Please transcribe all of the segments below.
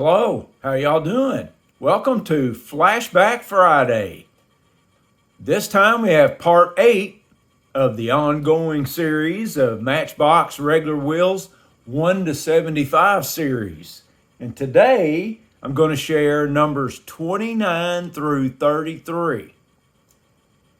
Hello, how y'all doing? Welcome to Flashback Friday. This time we have part 8 of the ongoing series of Matchbox Regular Wheels 1 to 75 series. And today I'm going to share numbers 29 through 33.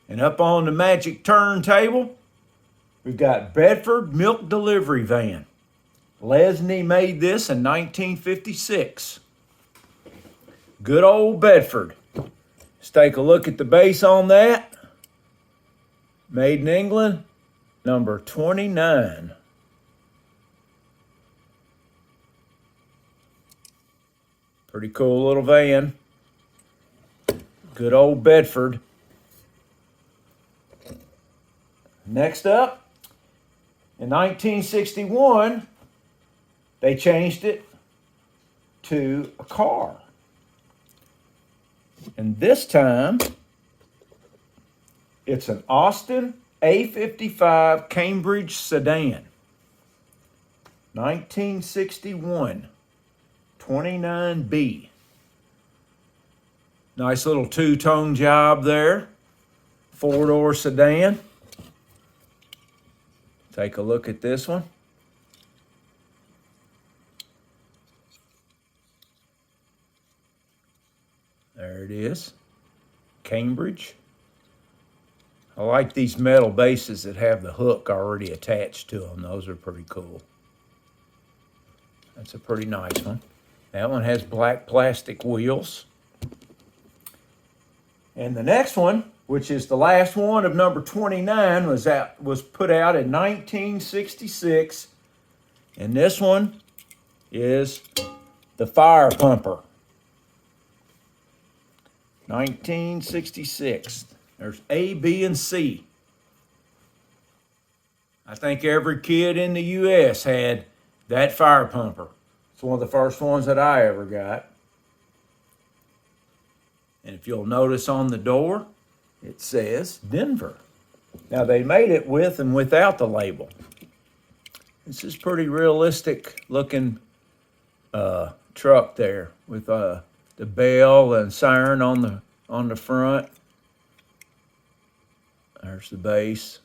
And up on the magic turntable, we've got Bedford Milk Delivery Van. Lesney made this in 1956. Good old Bedford. Let's take a look at the base on that. Made in England, number 29. Pretty cool little van. Good old Bedford. Next up, in 1961, they changed it to a car. And this time, it's an Austin A55 Cambridge sedan. 1961, 29B. Nice little two-tone job there. Four-door sedan. Take a look at this one. There it is, Cambridge. I like these metal bases that have the hook already attached to them. Those are pretty cool. That's a pretty nice one. That one has black plastic wheels. And the next one, which is the last one of number 29, was put out in 1966. And this one is the Fire Pumper. 1966. There's A, B, and C. I think every kid in the U.S. had that fire pumper. It's one of the first ones that I ever got. And if you'll notice on the door, it says Denver. Now they made it with and without the label. This is pretty realistic looking truck there with the bell and siren on the front. There's the base.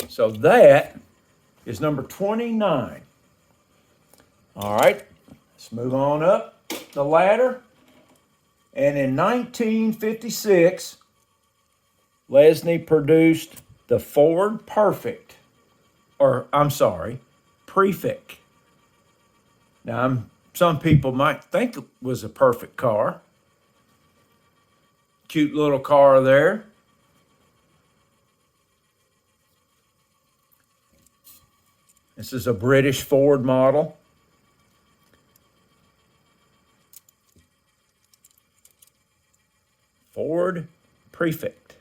So that is number 29. All right, let's move on up the ladder. And in 1956, Lesney produced the Ford Prefect. Now, some people might think it was a perfect car. Cute little car there. This is a British Ford model. Ford Prefect.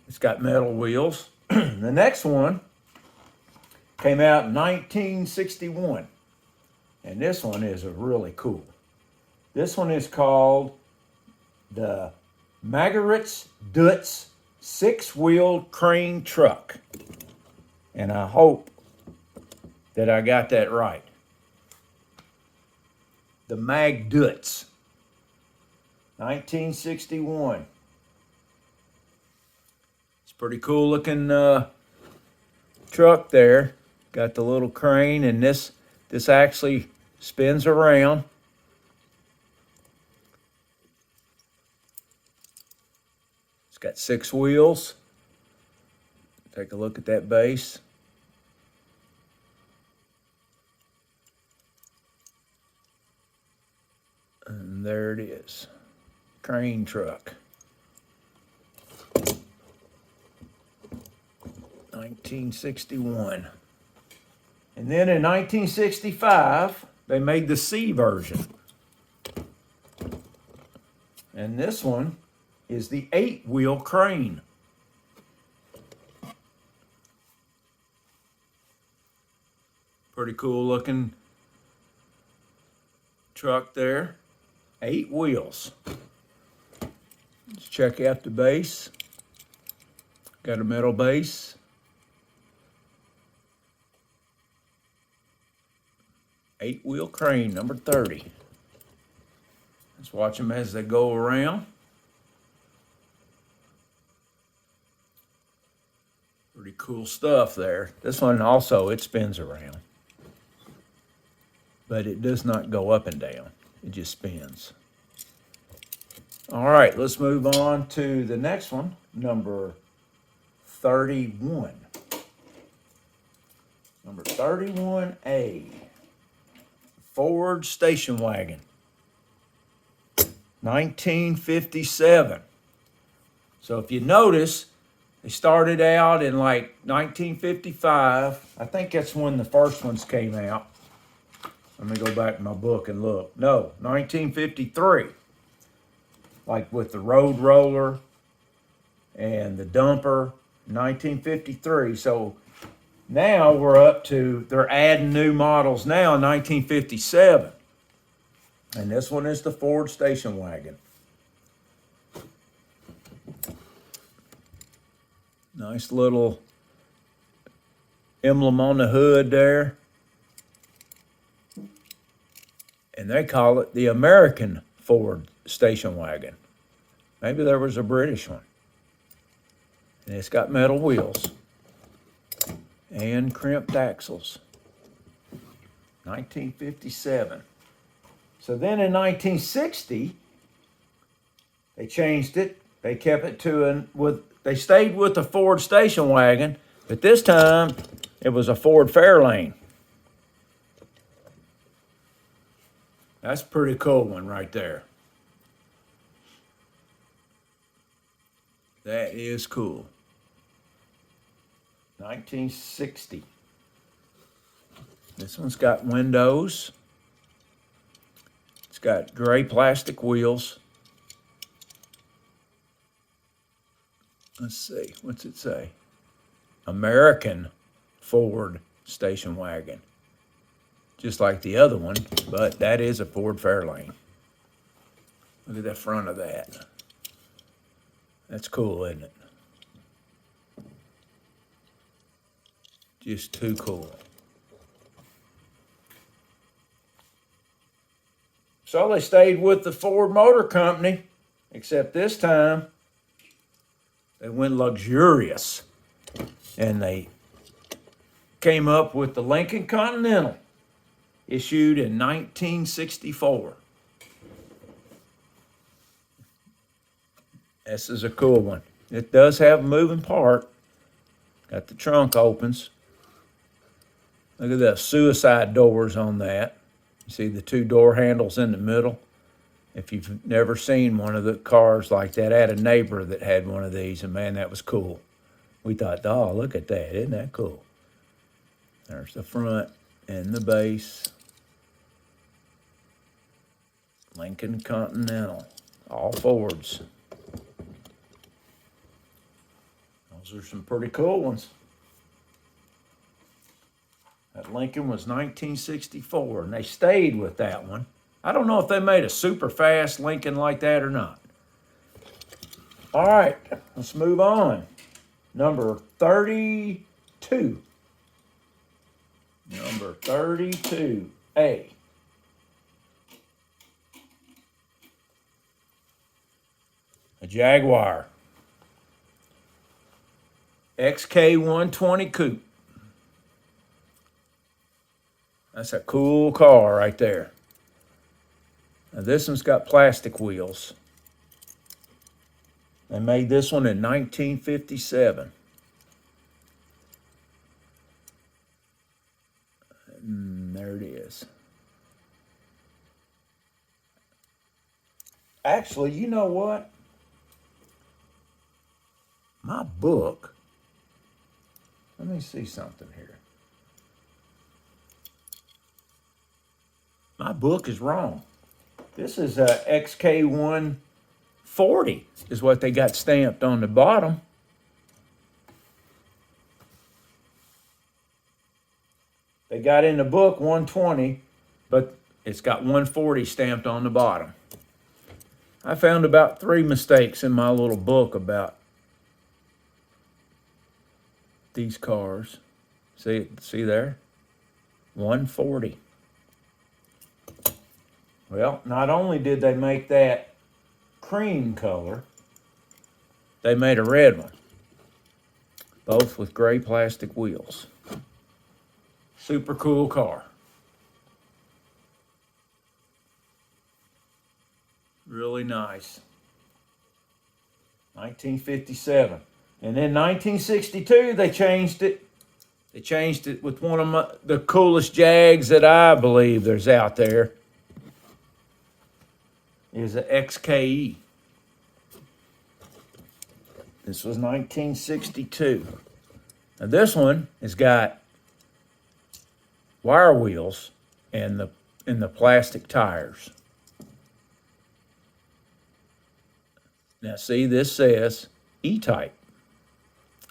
It's got metal wheels. The next one came out in 1961. And this one is really cool. This one is called the Margaret's Dutz 6-wheeled crane truck. And I hope that I got that right. The Mag Dutz, 1961. It's a pretty cool looking truck there. Got the little crane, and this actually spins around. It's got 6 wheels. Take a look at that base. And there it is. Crane truck. 1961. And then in 1965, they made the C version. And this one is the 8-wheel crane. Pretty cool looking truck there. 8 wheels. Let's check out the base. Got a metal base. Eight-wheel crane, number 30. Let's watch them as they go around. Pretty cool stuff there. This one also, it spins around. But it does not go up and down. It just spins. All right, let's move on to the next one, number 31. Number 31A. Ford station wagon. 1957. So if you notice, they started out in like 1955. I think that's when the first ones came out. Let me go back to my book and look. No, 1953. Like with the road roller and the dumper, 1953. So now we're up to, they're adding new models now in 1957. And this one is the Ford station wagon. Nice little emblem on the hood there. And they call it the American Ford station wagon. Maybe there was a British one. And it's got metal wheels and crimped axles. 1957. So then in 1960, they changed it. They kept it to they stayed with the Ford station wagon, but this time it was a Ford Fairlane. That's a pretty cool one right there. That is cool. 1960. This one's got windows. It's got gray plastic wheels. Let's see, what's it say? American Ford station wagon. Just like the other one, but that is a Ford Fairlane. Look at the front of that. That's cool, isn't it? Just too cool. So they stayed with the Ford Motor Company, except this time they went luxurious. And they came up with the Lincoln Continental, issued in 1964. This is a cool one. It does have a moving part. Got the trunk opens. Look at the suicide doors on that. You see the two door handles in the middle. If you've never seen one of the cars like that, I had a neighbor that had one of these, and man, that was cool. We thought, oh, look at that. Isn't that cool? There's the front and the base. Lincoln Continental. All Fords. Those are some pretty cool ones. That Lincoln was 1964, and they stayed with that one. I don't know if they made a super fast Lincoln like that or not. All right, let's move on. Number 32. Number 32A. A Jaguar. XK120 Coupe. That's a cool car right there. Now this one's got plastic wheels. They made this one in 1957. There it is. Actually, you know what? My book, let me see something here. My book is wrong. This is a XK140 is what they got stamped on the bottom. They got in the book 120, but it's got 140 stamped on the bottom. I found about 3 mistakes in my little book about these cars. See there? 140. Well, not only did they make that cream color, they made a red one, both with gray plastic wheels. Super cool car. Really nice. 1957. And then 1962, they changed it. They changed it with one of the coolest Jags that I believe there's out there. Is a XKE. This was 1962. Now this one has got wire wheels and the plastic tires. Now see, this says E-Type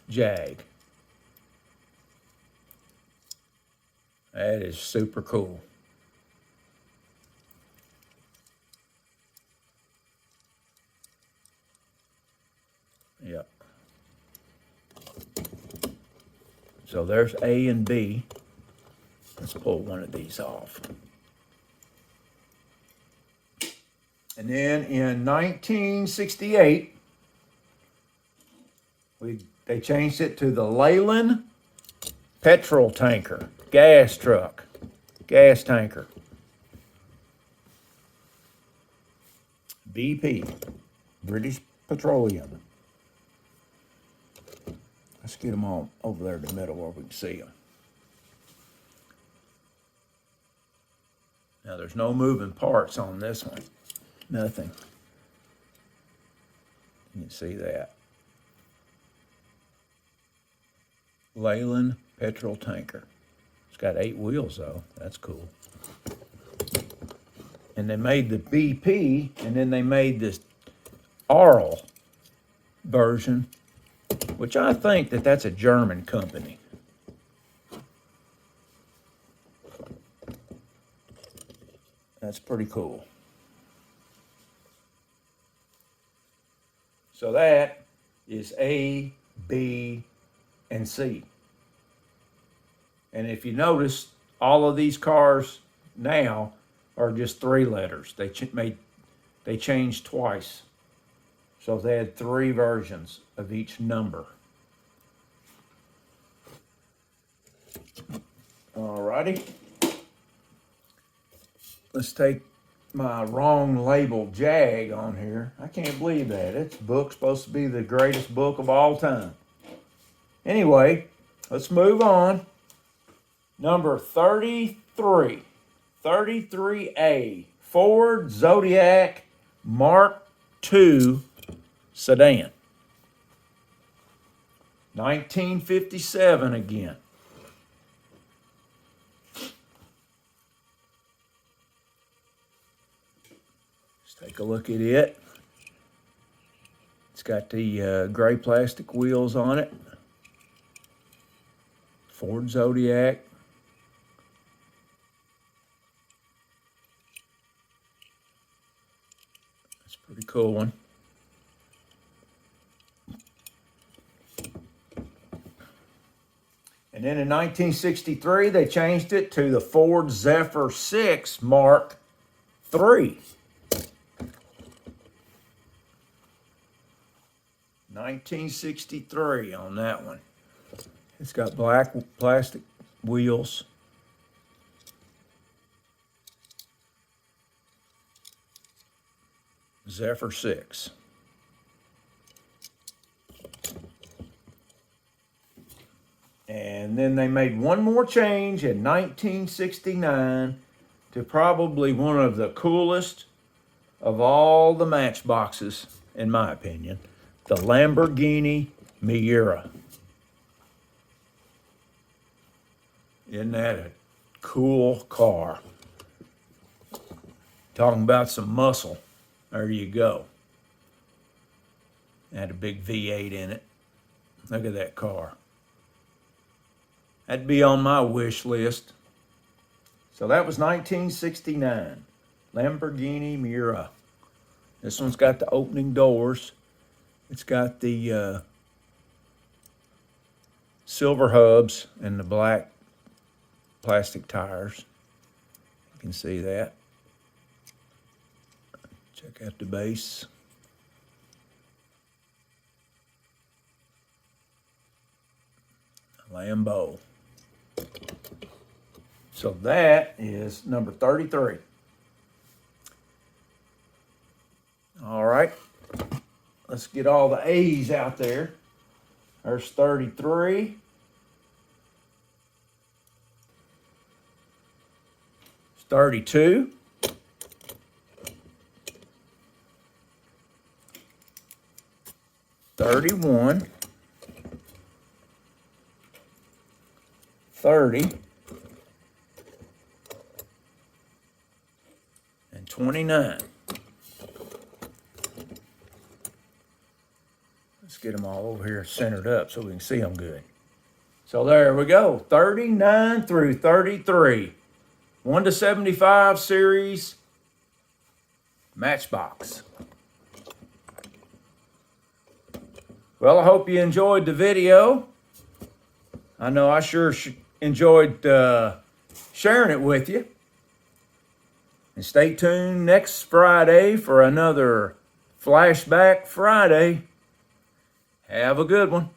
Jag. That is super cool. Yep. So there's A and B. Let's pull one of these off. And then in 1968, they changed it to the Leyland petrol tanker, gas truck, gas tanker. BP, British Petroleum. Let's get them all over there in the middle where we can see them. Now there's no moving parts on this one. Nothing. You can see that. Leyland petrol tanker. It's got 8 wheels though. That's cool. And they made the BP, and then they made this Arl version, which I think that's a German company. That's pretty cool. So that is A, B, and C. And if you notice, all of these cars now are just 3 letters. They changed twice. So they had 3 versions of each number. Alrighty. Let's take my wrong labeled Jag on here. I can't believe that. This book's supposed to be the greatest book of all time. Anyway, let's move on. Number 33. 33A. Ford Zodiac Mark II sedan. 1957 again. Take a look at it. It's got the gray plastic wheels on it. Ford Zodiac. That's a pretty cool one. And then in 1963, they changed it to the Ford Zephyr 6 Mark III. 1963 on that one. It's got black plastic wheels. Zephyr 6. And then they made one more change in 1969 to probably one of the coolest of all the Matchboxes, in my opinion. The Lamborghini Miura. Isn't that a cool car? Talking about some muscle. There you go. Had a big V8 in it. Look at that car. That'd be on my wish list. So that was 1969. Lamborghini Miura. This one's got the opening doors. It's got the silver hubs and the black plastic tires. You can see that. Check out the base. Lambo. So that is number 33. All right, let's get all the A's out there. There's 33. It's 32. 31. 30. And 29. Let's get them all over here centered up so we can see them good. So there we go, 39 through 33. 1 to 75 series Matchbox. Well, I hope you enjoyed the video. I know I sure enjoyed sharing it with you. And stay tuned next Friday for another Flashback Friday. Have a good one.